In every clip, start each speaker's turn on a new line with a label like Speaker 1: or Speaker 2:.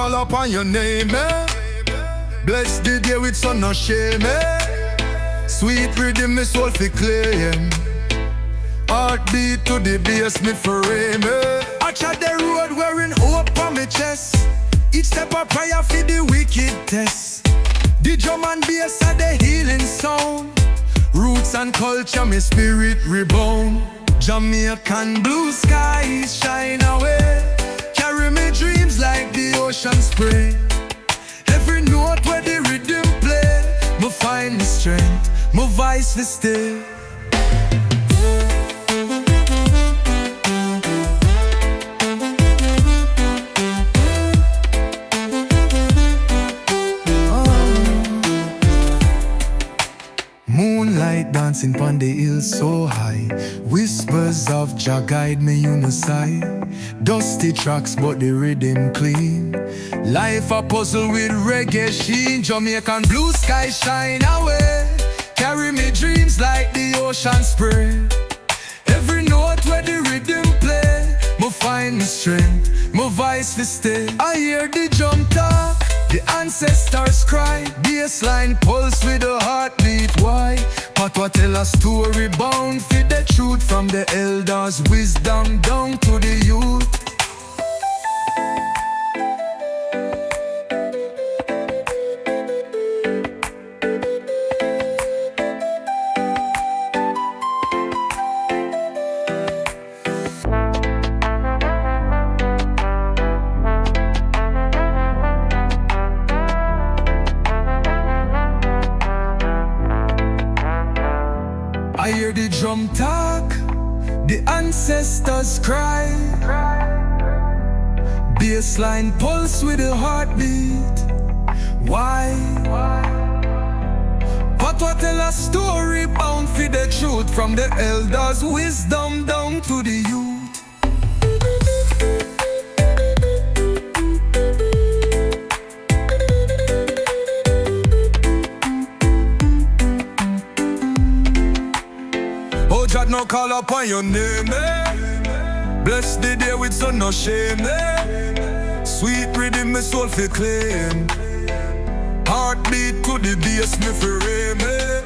Speaker 1: call upon your name, eh? Bless the day with sun no shame, eh? Sweet rhythm, me soul fi claim. Heartbeat to the bass, me frame, eh? I tread the road wearing hope on my chest. Each step a prayer for the wicked test. The drum and bass are the healing sound. Roots and culture, my spirit rebound. Jamaican blue skies shine away. Carry me dreams like the ocean spray. Every note where the rhythm play, me find me strength, my voice to stay. Moonlight dancing pon the hill so high. Whispers of Jah guide me unity. Dusty tracks but the rhythm clean. Life a puzzle with reggae sheen. Jamaican blue sky shine away. Carry me dreams like the ocean spray. Every note where the rhythm play, me find me strength, my voice to stay. I hear the drum talk, the ancestors cry. Bassline pulse with a heartbeat. Why? Patois tell a story bound for the truth. From the elders, wisdom down to the youth. I hear the drum talk, the ancestors cry. Bassline pulse with a heartbeat. Why? Patois tell a story bound for the truth. From the elders, wisdom down to the youth. Jah no call upon your name, eh? Bless the day with sun no shame, eh? Sweet rhythm, me soul fi claim. Heartbeat to the bass, me fi frame, eh?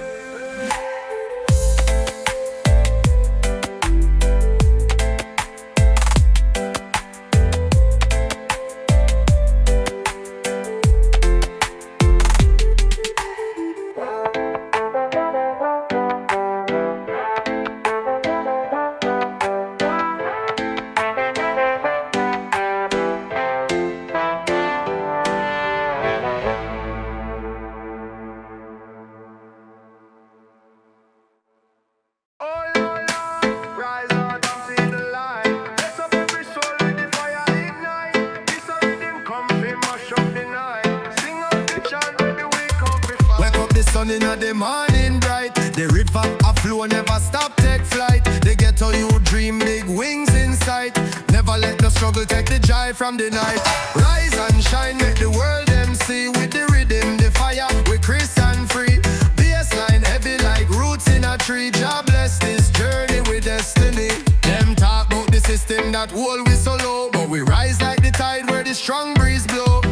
Speaker 1: Sun in the morning bright. The river a flow, never stop, take flight. They get how you dream, big wings in sight. Never let the struggle take the joy from the night. Rise and shine, make the world them see. With the rhythm, the fire, we Chris and free. Bassline heavy like roots in a tree. Jah bless this journey with destiny. Them talk about the system that hold we so low, but we rise like the tide where the strong breeze blow.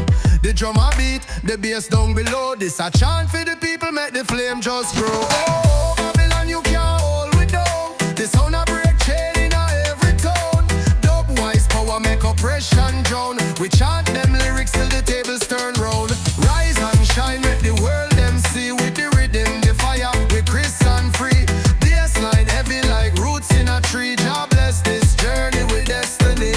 Speaker 1: The drum a beat, the bass down below. This a chant for the people, make the flame just grow. Oh, Babylon, you can't hold we down. The sound a break chain in a every tone. Dub wise power make oppression drown. We chant them lyrics till the tables turn round. Rise and shine, make the world them see. With the rhythm, the fire, we Chris and free. Bassline heavy like roots in a tree. Jah bless this journey with destiny.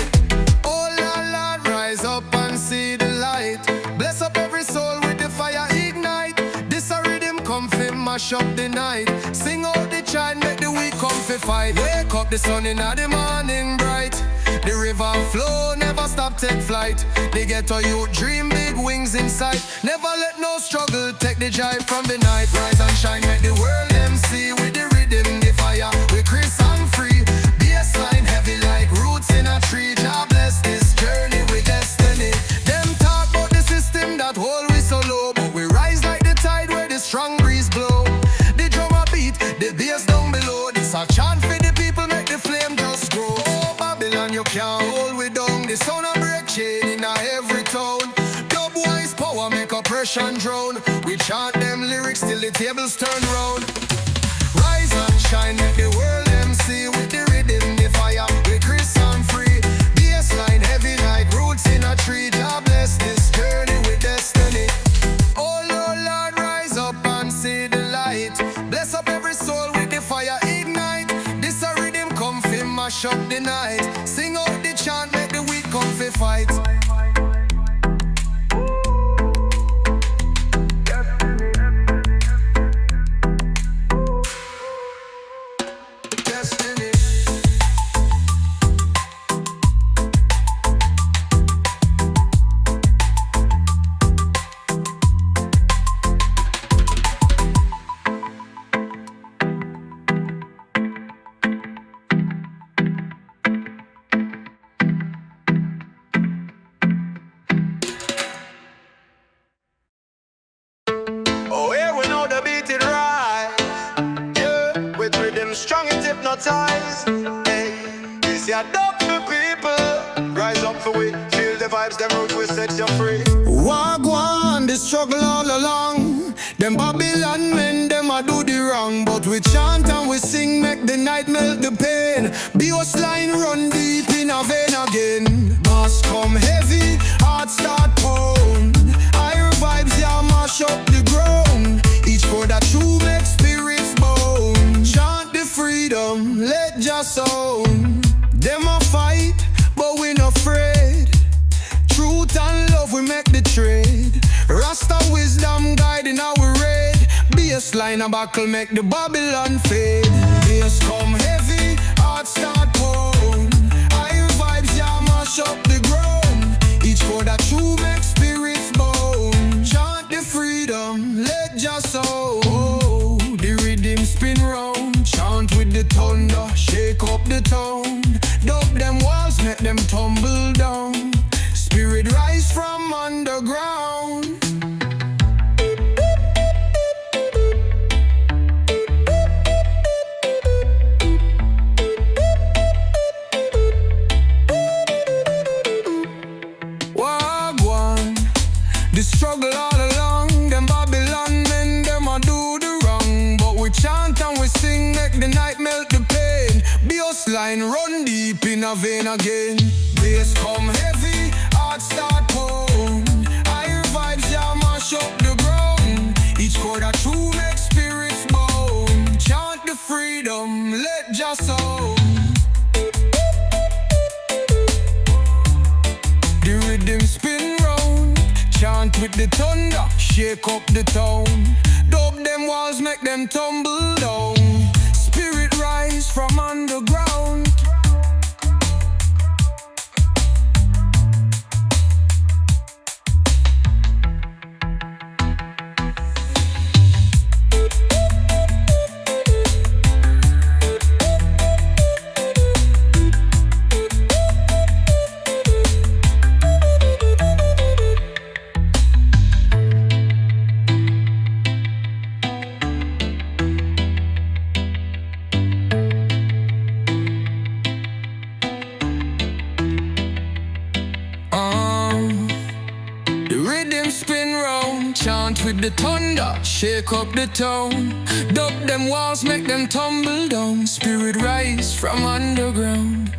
Speaker 1: Oh Lord, rise up and see the light. Bless up every soul with the fire ignite. This a rhythm come fi mash up the night. Sing out the chant, make the weak come fi fight. Wake up the sun in the morning bright. The river flow, never stop, take flight. They get how you dream, big wings in sight. Never let no struggle take the joy from the night. Rise and shine, make the world them see. With the rhythm, the fire, we Chris and free. Bassline heavy like roots in a tree. Jah bless this journey with destiny. Them talk about the system that hold we so low, but we rise like the tide where the strong breeze blow. The drum a beat, the bass down below. This a chant for the people, make the flame just grow. Oh Babylon, you can't hold we down. The sound a break chain in a every town. depression drown. We chant them lyrics till the tables turn round. Rise and shine, make the world them see. With the rhythm, the fire, we Chris and free. Bassline heavy like roots in a tree. God bless this journey with destiny. Oh Lord, Lord, rise up and see the light. Bless up every soul with the fire ignite. This a rhythm come fi mash up the night. Sing out the chant, make the weak come fi fight.
Speaker 2: Strong and hypnotized. Hey, this ya dub for people. Rise up for we. Feel the vibes, them roots will set you free.
Speaker 1: Wagwan, the struggle all along. Them Babylon men, them a do the wrong. But we chant and we sing, make the night melt the pain. Bassline run deep in a vein again. Bass come heavy, heart start pound. Higher vibes, yeah, mash up the ground. Each chord a true make spirits bone. Chant the freedom, let just sound. Them a fight, but we not afraid. Truth and love, we make the trade. Rasta wisdom guiding our raid. Bassline a buckle, make the Babylon fade. Bass come heavy, heart start pound. Higher vibes, yeah, mash up the ground. Each chord a true make spirits bone. Chant the freedom, let just sound. Oh, the rhythm spin round. Chant with the thunder, shake up the town. Dub them walls, make them tumble down. Spirit rise from underground. Wagwan, the struggle all along. Them Babylon men, them a do the wrong. But we chant and we sing, make the night melt the pain. Bassline run deep in a vein again. Bass come heavy, heart start pound. Higher vibes, yeah, mash up the ground. Each chord a true make spirits bone. Chant the freedom, let just sound. The rhythm spin round. Chant with the thunder, shake up the town. Dub them walls, make them tumble down. Spirit rise from underground. The rhythm spin round, chant with the thunder, shake up the town. Dub them walls, make them tumble down. Spirit rise from underground.